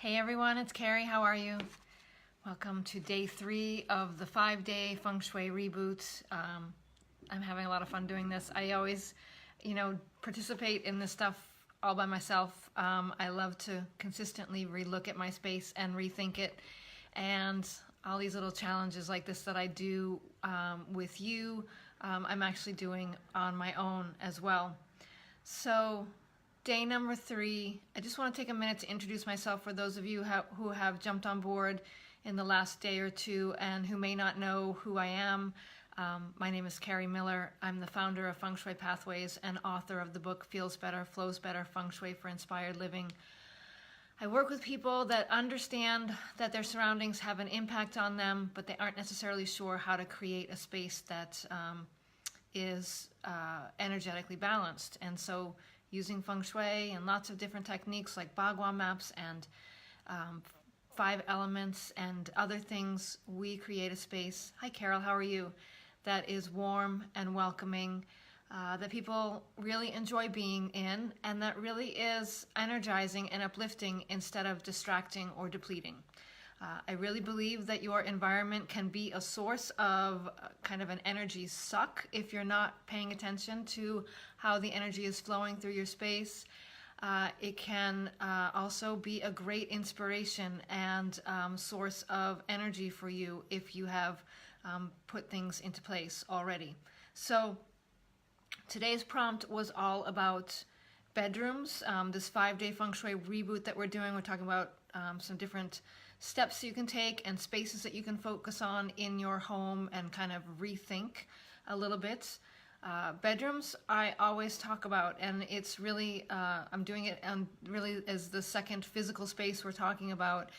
Hey everyone, it's Carrie. How are you? Welcome to day 3 of the 5-day Feng Shui reboot. I'm having a lot of fun doing this. I always, participate in this stuff all by myself. I love to consistently relook at my space and rethink it. And all these little challenges like this that I do with you, I'm actually doing on my own as well. So day number 3, I just want to take a minute to introduce myself for those of you who have jumped on board in the last day or two and who may not know who I am. My name is Carrie Miller. I'm the founder of Feng Shui Pathways and author of the book Feels Better, Flows Better, Feng Shui for Inspired Living. I work with people that understand that their surroundings have an impact on them, but they aren't necessarily sure how to create a space that is energetically balanced. And so using Feng Shui and lots of different techniques like Bagua maps and 5 elements and other things, we create a space, hi Carol, how are you, that is warm and welcoming, that people really enjoy being in, and that really is energizing and uplifting instead of distracting or depleting. I really believe that your environment can be a source of kind of an energy suck if you're not paying attention to how the energy is flowing through your space. It can also be a great inspiration and source of energy for you if you have put things into place already. So today's prompt was all about bedrooms. This 5-day Feng Shui reboot that we're doing, we're talking about some different steps you can take and spaces that you can focus on in your home and kind of rethink a little bit. Bedrooms I always talk about, and it's really, I'm doing it really as the second physical space we're talking about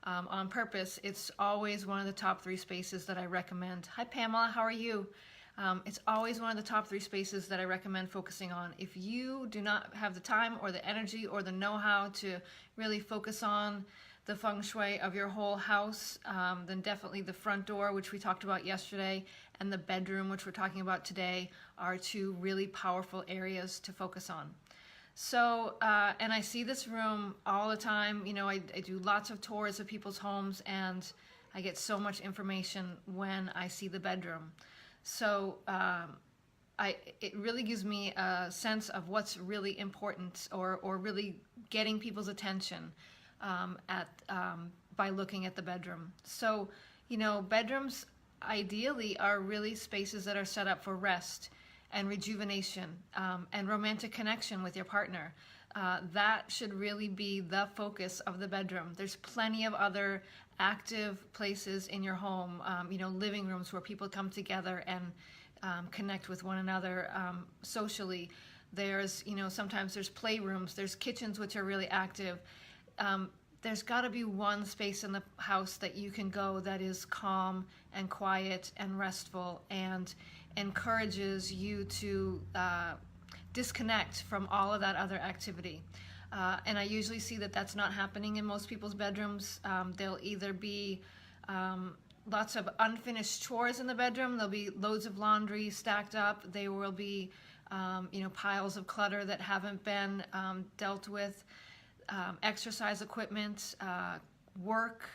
on purpose. It's always one of the top 3 spaces that I recommend. Hi Pamela, how are you? It's always one of the top 3 spaces that I recommend focusing on. If you do not have the time or the energy or the know-how to really focus on the feng shui of your whole house, then definitely the front door, which we talked about yesterday, and the bedroom, which we're talking about today, are 2 really powerful areas to focus on. So, and I see this room all the time. I do lots of tours of people's homes, and I get so much information when I see the bedroom. So it really gives me a sense of what's really important or really getting people's attention by looking at the bedroom. So, bedrooms ideally are really spaces that are set up for rest and rejuvenation and romantic connection with your partner. That should really be the focus of the bedroom. There's plenty of other active places in your home, living rooms where people come together and connect with one another socially. There's, sometimes there's playrooms, there's kitchens which are really active. There's got to be one space in the house that you can go that is calm and quiet and restful and encourages you to disconnect from all of that other activity. And I usually see that that's not happening in most people's bedrooms. There'll either be lots of unfinished chores in the bedroom. There'll be loads of laundry stacked up. There will be piles of clutter that haven't been dealt with. Exercise equipment, work,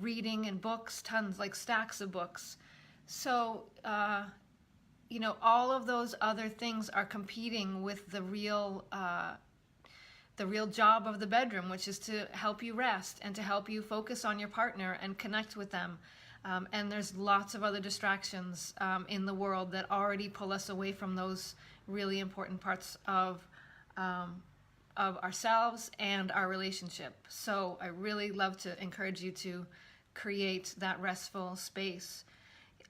reading and books, tons, like stacks of books. So, all of those other things are competing with the real job of the bedroom, which is to help you rest and to help you focus on your partner and connect with them. And there's lots of other distractions in the world that already pull us away from those really important parts of ourselves and our relationship. So I really love to encourage you to create that restful space.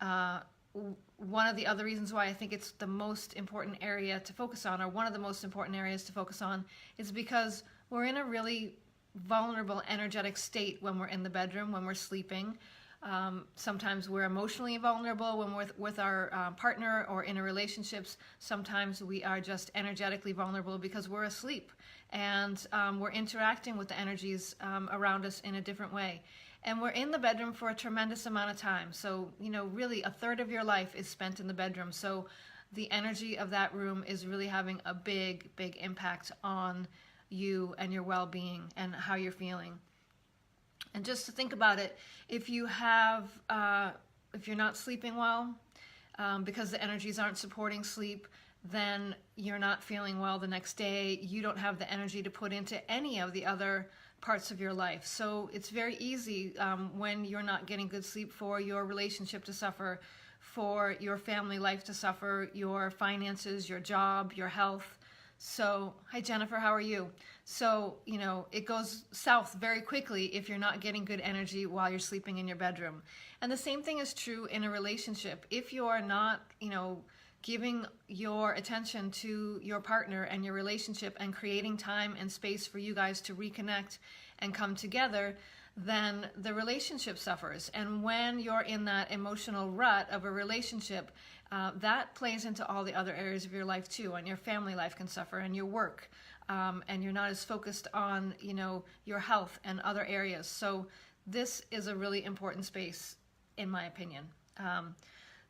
One of the other reasons why I think it's the most important area to focus on, or one of the most important areas to focus on, is because we're in a really vulnerable energetic state when we're in the bedroom, when we're sleeping. Sometimes we're emotionally vulnerable when we're with our partner or in a relationships. Sometimes we are just energetically vulnerable because we're asleep and we're interacting with the energies around us in a different way. And we're in the bedroom for a tremendous amount of time. So, really 1/3 of your life is spent in the bedroom. So the energy of that room is really having a big, big impact on you and your well-being and how you're feeling. And just to think about it, if you have, if you're not sleeping well, because the energies aren't supporting sleep, then you're not feeling well the next day. You don't have the energy to put into any of the other parts of your life. So it's very easy when you're not getting good sleep for your relationship to suffer, for your family life to suffer, your finances, your job, your health. So, hi Jennifer, how are you? So, you know, it goes south very quickly if you're not getting good energy while you're sleeping in your bedroom. And the same thing is true in a relationship. If you are not, you know, giving your attention to your partner and your relationship and creating time and space for you guys to reconnect and come together, then the relationship suffers. And when you're in that emotional rut of a relationship, that plays into all the other areas of your life too, and your family life can suffer, and your work, and you're not as focused on, you know, your health and other areas. So this is a really important space, in my opinion.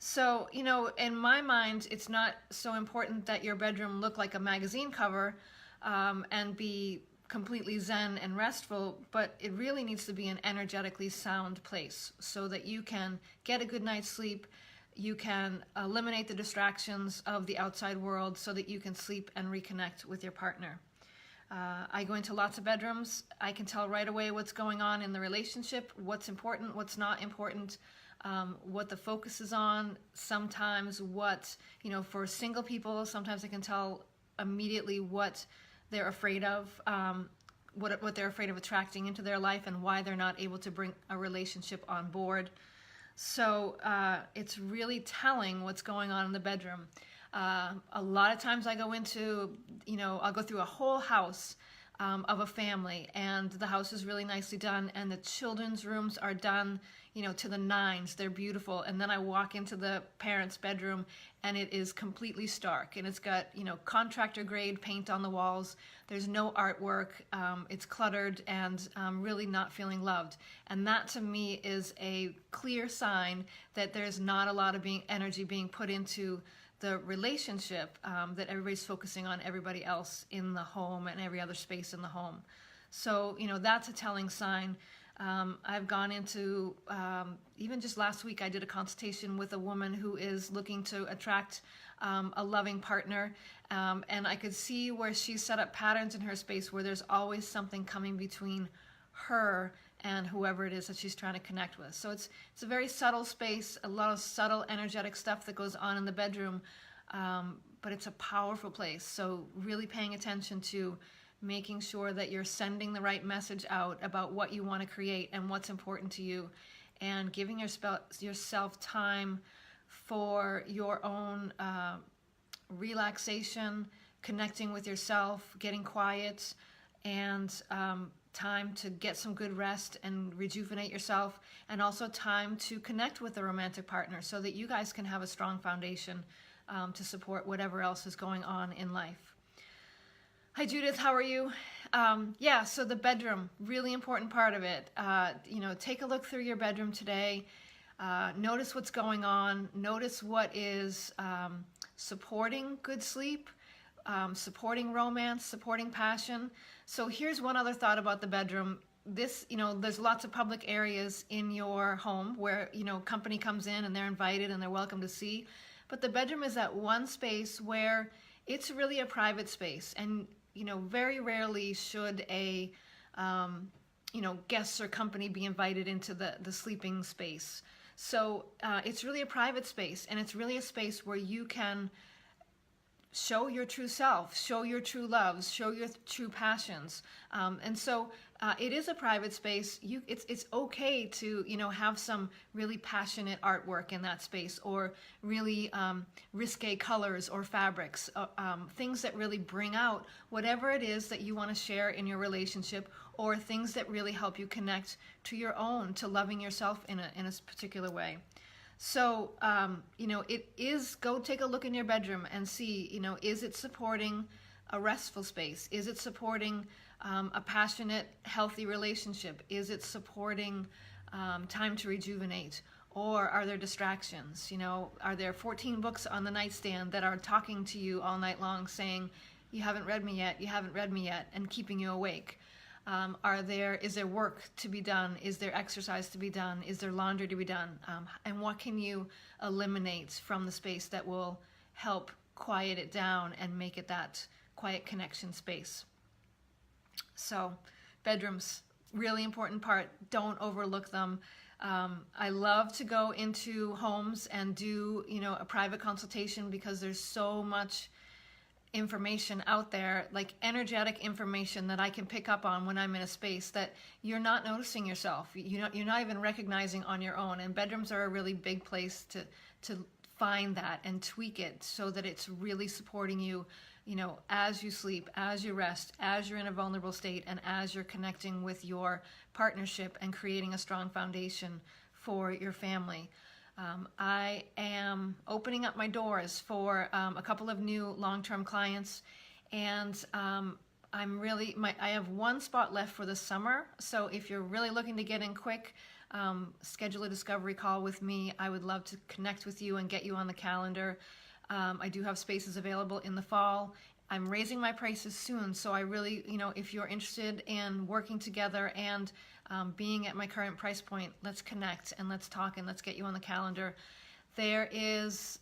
So, you know, in my mind, it's not so important that your bedroom look like a magazine cover and be completely zen and restful, but it really needs to be an energetically sound place so that you can get a good night's sleep, you can eliminate the distractions of the outside world so that you can sleep and reconnect with your partner. I go into lots of bedrooms. I can tell right away what's going on in the relationship, what's important, what's not important, what the focus is on. Sometimes what, you know, for single people, sometimes I can tell immediately what they're afraid of, what they're afraid of attracting into their life and why they're not able to bring a relationship on board. So it's really telling what's going on in the bedroom. A lot of times I go into, you know, I'll go through a whole house of a family, and the house is really nicely done, and the children's rooms are done, you know, to the nines. They're beautiful. And then I walk into the parents' bedroom, and it is completely stark, and it's got, you know, contractor grade paint on the walls. There's no artwork. It's cluttered and really not feeling loved. And that to me is a clear sign that there's not a lot of energy being put into the relationship, that everybody's focusing on everybody else in the home and every other space in the home. So, you know, that's a telling sign. I've gone into, even just last week, I did a consultation with a woman who is looking to attract a loving partner. And I could see where she set up patterns in her space where there's always something coming between her and whoever it is that she's trying to connect with. So it's a very subtle space, a lot of subtle energetic stuff that goes on in the bedroom, but it's a powerful place. So really paying attention to making sure that you're sending the right message out about what you want to create and what's important to you, and giving yourself time for your own relaxation, connecting with yourself, getting quiet, and time to get some good rest and rejuvenate yourself, and also time to connect with a romantic partner so that you guys can have a strong foundation to support whatever else is going on in life. Hi Judith, how are you? Yeah, so the bedroom, really important part of it. You know, take a look through your bedroom today. Notice what's going on. Notice what is supporting good sleep, supporting romance, supporting passion. So here's one other thought about the bedroom. This, you know, there's lots of public areas in your home where, you know, company comes in and they're invited and they're welcome to see. But the bedroom is that one space where it's really a private space. And, you know, very rarely should a, you know, guests or company be invited into the sleeping space. So it's really a private space, and it's really a space where you can show your true self, show your true loves, show your true passions. And so it is a private space. It's okay to, you know, have some really passionate artwork in that space, or really risque colors or fabrics, things that really bring out whatever it is that you want to share in your relationship, or things that really help you connect to your own, to loving yourself in a particular way. So, you know, go take a look in your bedroom and see, you know, is it supporting a restful space? Is it supporting a passionate, healthy relationship? Is it supporting time to rejuvenate? Or are there distractions? You know, are there 14 books on the nightstand that are talking to you all night long saying, you haven't read me yet, you haven't read me yet, and keeping you awake? Is there work to be done? Is there exercise to be done? Is there laundry to be done? And what can you eliminate from the space that will help quiet it down and make it that quiet connection space? So bedrooms, really important part. Don't overlook them. I love to go into homes and do, a private consultation, because there's so much information out there, like energetic information that I can pick up on when I'm in a space that you're not noticing yourself. You're not even recognizing on your own. And bedrooms are a really big place to find that and tweak it so that it's really supporting you, as you sleep, as you rest, as you're in a vulnerable state, and as you're connecting with your partnership and creating a strong foundation for your family. I am opening up my doors for a couple of new long-term clients, and I have one spot left for the summer. So if you're really looking to get in quick, schedule a discovery call with me. I would love to connect with you and get you on the calendar. I do have spaces available in the fall. I'm raising my prices soon, so I really, if you're interested in working together and being at my current price point, let's connect and let's talk and let's get you on the calendar. There is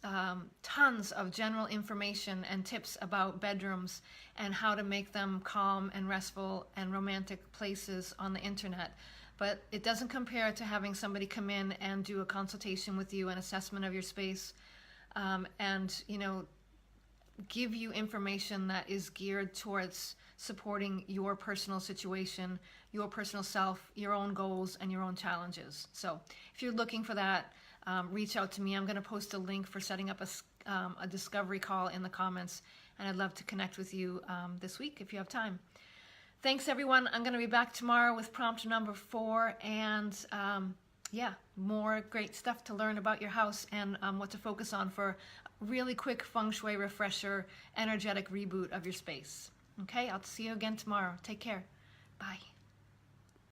tons of general information and tips about bedrooms and how to make them calm and restful and romantic places on the internet. But it doesn't compare to having somebody come in and do a consultation with you, an assessment of your space, and give you information that is geared towards supporting your personal situation, your personal self, your own goals, and your own challenges. So if you're looking for that, reach out to me. I'm going to post a link for setting up a discovery call in the comments, and I'd love to connect with you this week if you have time. Thanks, everyone. I'm going to be back tomorrow with prompt number 4, and more great stuff to learn about your house and what to focus on for a really quick Feng Shui refresher, energetic reboot of your space. Okay, I'll see you again tomorrow. Take care. Bye.